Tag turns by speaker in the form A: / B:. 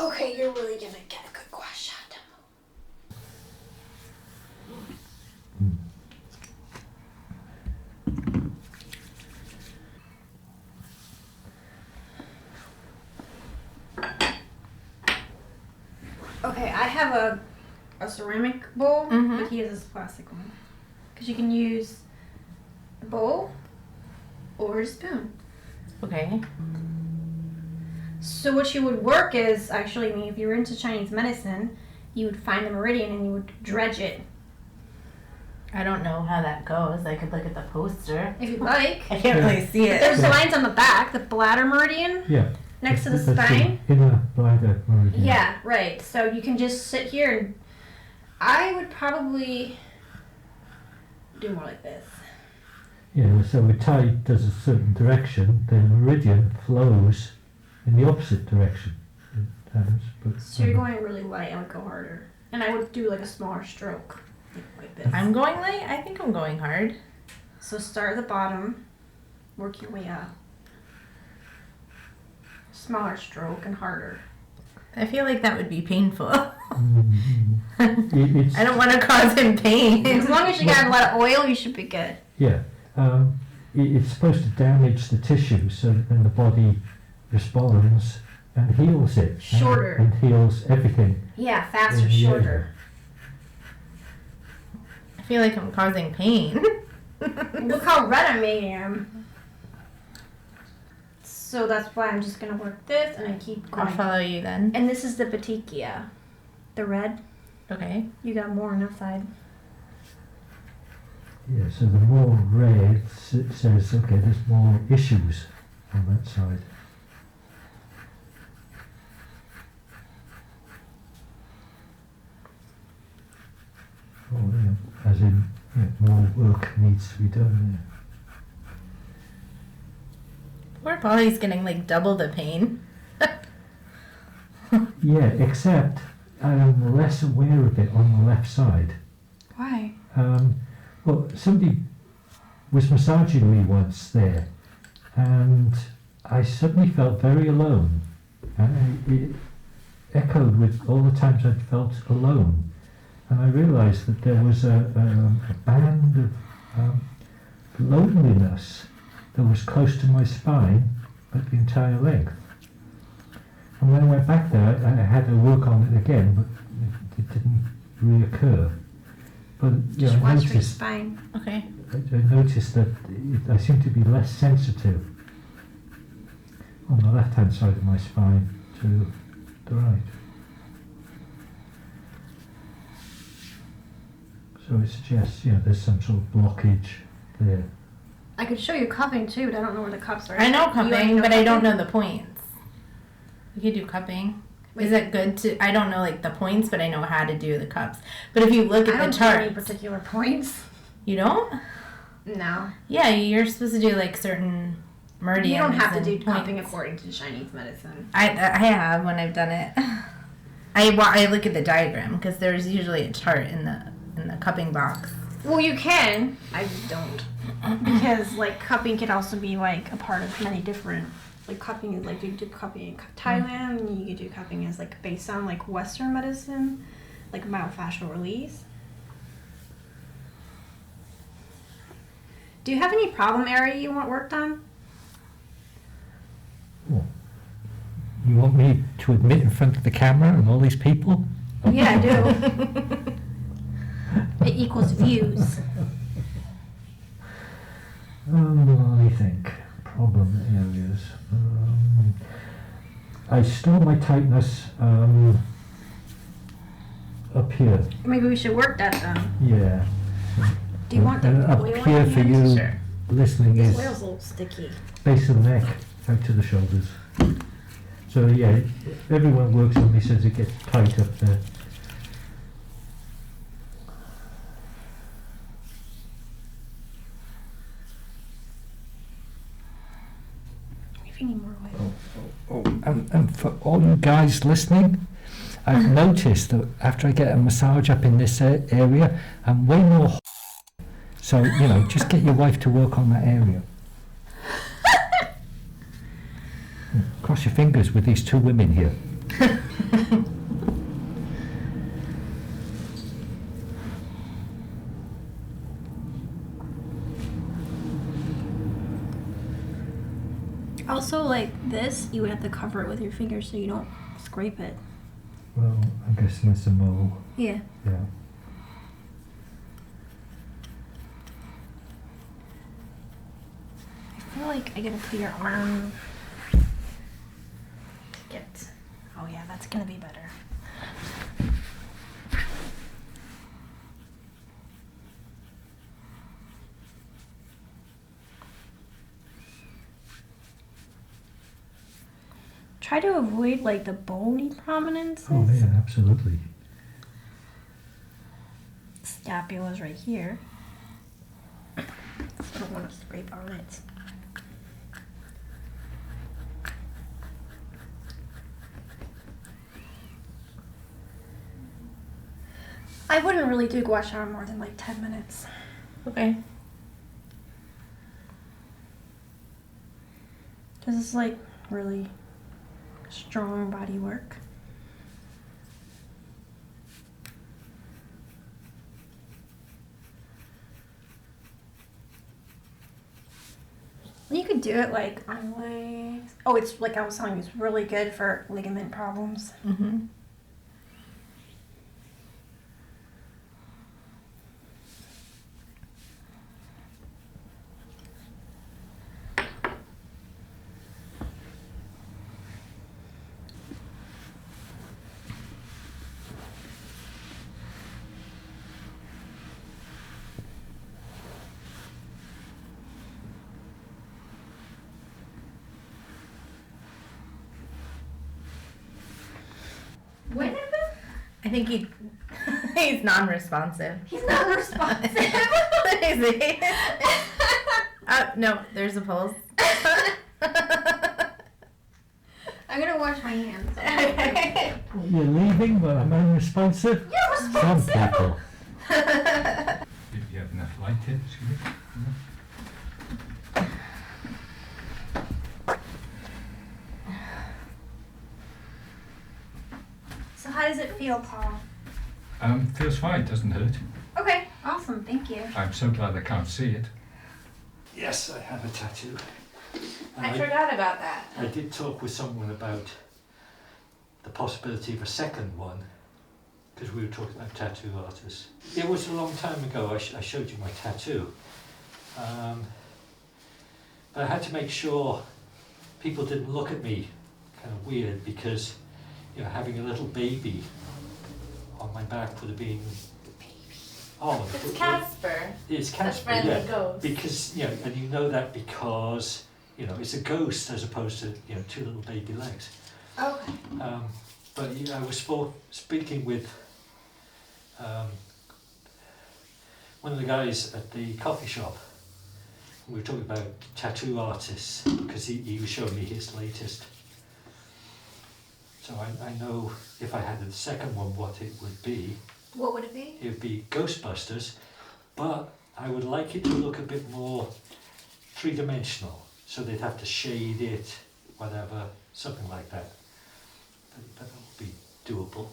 A: Okay, you're really gonna get a good Gua Sha demo. Okay, I have a ceramic bowl, but he has this plastic one. Because you can use a bowl or a spoon.
B: Okay.
A: So what you would work is, actually, I mean, if you were into Chinese medicine, you would find the meridian and you would dredge it.
B: I don't know how that goes. I could look at the poster.
A: If you'd like.
B: I can't really see it.
A: There's lines on the back, the bladder meridian.
C: Yeah.
A: Next to the
C: That's
A: spine.
C: the inner bladder meridian.
A: Yeah, right. So you can just sit here and I would probably do more like this.
C: Yeah, so a tide does a certain direction, then the meridian flows in the opposite direction. It happens, but,
A: So you're going really light, I would go harder. And I would do like a smaller stroke. Like this.
B: I'm going light? I think I'm going hard.
A: So start at the bottom, work your way up. Smaller stroke and harder.
B: I feel like that would be painful.
C: It's,
B: I don't want to cause him pain.
A: As long as you got a lot of oil, you should be good.
C: yeah, it's supposed to damage the tissue so that then the body responds and heals it.
A: Shorter.
C: And heals everything.
A: Yeah, faster,
C: Yeah.
A: shorter.
B: I feel like I'm causing pain.
A: Look how red I'm making him. So that's why I'm just going to work this and I keep
B: I'll
A: going.
B: follow you then.
A: And this is the petechia. The red.
B: Okay.
A: You got more on that side.
C: Yeah, so the more red says, okay, there's more issues on that side. Oh, yeah, as in, yeah, more work needs to be done
B: Poor Polly's getting like double the pain.
C: there. Yeah, except I'm less aware of it on the left side.
A: Why?
C: Well, somebody was massaging me once there, and I suddenly felt very alone. And it echoed with all the times I'd felt alone. And I realised that there was a band of loneliness that was close to my spine at the entire length. And when I went back there, I had to work on it again, but it didn't reoccur. But
A: Just
C: I
A: watch for your
C: noticed,
A: spine.
B: Okay.
C: I noticed that I seem to be less sensitive on the left-hand side of my spine to the right. So it suggests, there's some sort of blockage there.
A: I could show you cupping too, but I don't know where the cups are.
B: I know
A: You already
B: cupping, but I don't
A: cupping?
B: know the points. We could do cupping.
A: Wait.
B: Is it good to? I don't know like the points, but I know how to do the cups. But if you look
A: I
B: at
A: don't
B: the
A: do any
B: chart,
A: particular points.
B: you don't.
A: No.
B: Yeah, you're supposed to do like certain meridians.
A: You don't have to
B: and
A: do cupping
B: points.
A: according to Chinese medicine.
B: I have when I've done it. I look at the diagram because there's usually a chart in the cupping box.
A: Well, you can. I just don't. Because, like, cupping can also be, like, a part of many different... Like, cupping is, like, you do cupping in Thailand, and you could do cupping as, like, based on, like, Western medicine, like myofascial release. Do you have any problem area you want worked on?
C: Oh. You want me to admit in front of the camera and all these people?
A: Yeah, I do. It equals views.
C: Let me think. Problem areas. I store my tightness up here.
A: Maybe we should work that then.
C: Yeah.
A: Do you want the
C: And up
A: oil
C: here
A: on
C: for
A: hand?
C: you
B: Sure.
C: listening
A: This
C: is
A: oil's a little sticky.
C: base of the neck out to the shoulders. So yeah, everyone works on me says it gets tight up there.
A: If you need more oil.
C: And for all you guys listening, I've noticed that after I get a massage up in this area, I'm way more. So just get your wife to work on that area. Cross your fingers with these two women here.
A: Also, like this, you would have to cover it with your fingers so you don't scrape it.
C: Well, I'm guessing it's a mole.
A: Yeah.
C: Yeah.
A: I feel like I gotta put your arm to get. Oh yeah, that's gonna be better. Try to avoid like the bony prominences.
C: Oh yeah, absolutely.
A: Scapula's right here. So I don't want to scrape on it. I wouldn't really do Gua Sha more than like 10 minutes.
B: Okay.
A: This is like really strong body work. You could do it like on legs. Oh, it's like I was telling you, it's really good for ligament problems.
B: Mm-hmm.
A: What happened?
B: I think he's non-responsive.
A: He's not responsive.
B: Is he? No, there's a pulse.
A: I'm gonna wash my hands.
B: Okay.
C: You're leaving, but I'm unresponsive?
A: You're
C: Some
A: responsive.
C: people.
D: If you have enough light in, excuse me.
A: So how does it feel, Paul?
D: Feels fine, doesn't hurt.
A: Okay, awesome, thank you.
D: I'm so glad I can't see it.
C: Yes, I have a tattoo.
B: I forgot about that.
C: I did talk with someone about the possibility of a second one, because we were talking about tattoo artists. It was a long time ago, I showed you my tattoo. But I had to make sure people didn't look at me kind of weird, because having a little baby on my back would have been... Oh,
B: It's Casper.
C: It's Casper,
B: friendly
C: yeah.
B: ghost.
C: Because, and you know that because, it's a ghost as opposed to, two little baby legs.
A: Okay.
C: But I was speaking with one of the guys at the coffee shop. We were talking about tattoo artists, because he was showing me his latest. So I know if I had the second one what it would be.
A: What would it be?
C: It would be Ghostbusters, but I would like it to look a bit more three-dimensional. So they'd have to shade it, whatever, something like that. But that would be doable.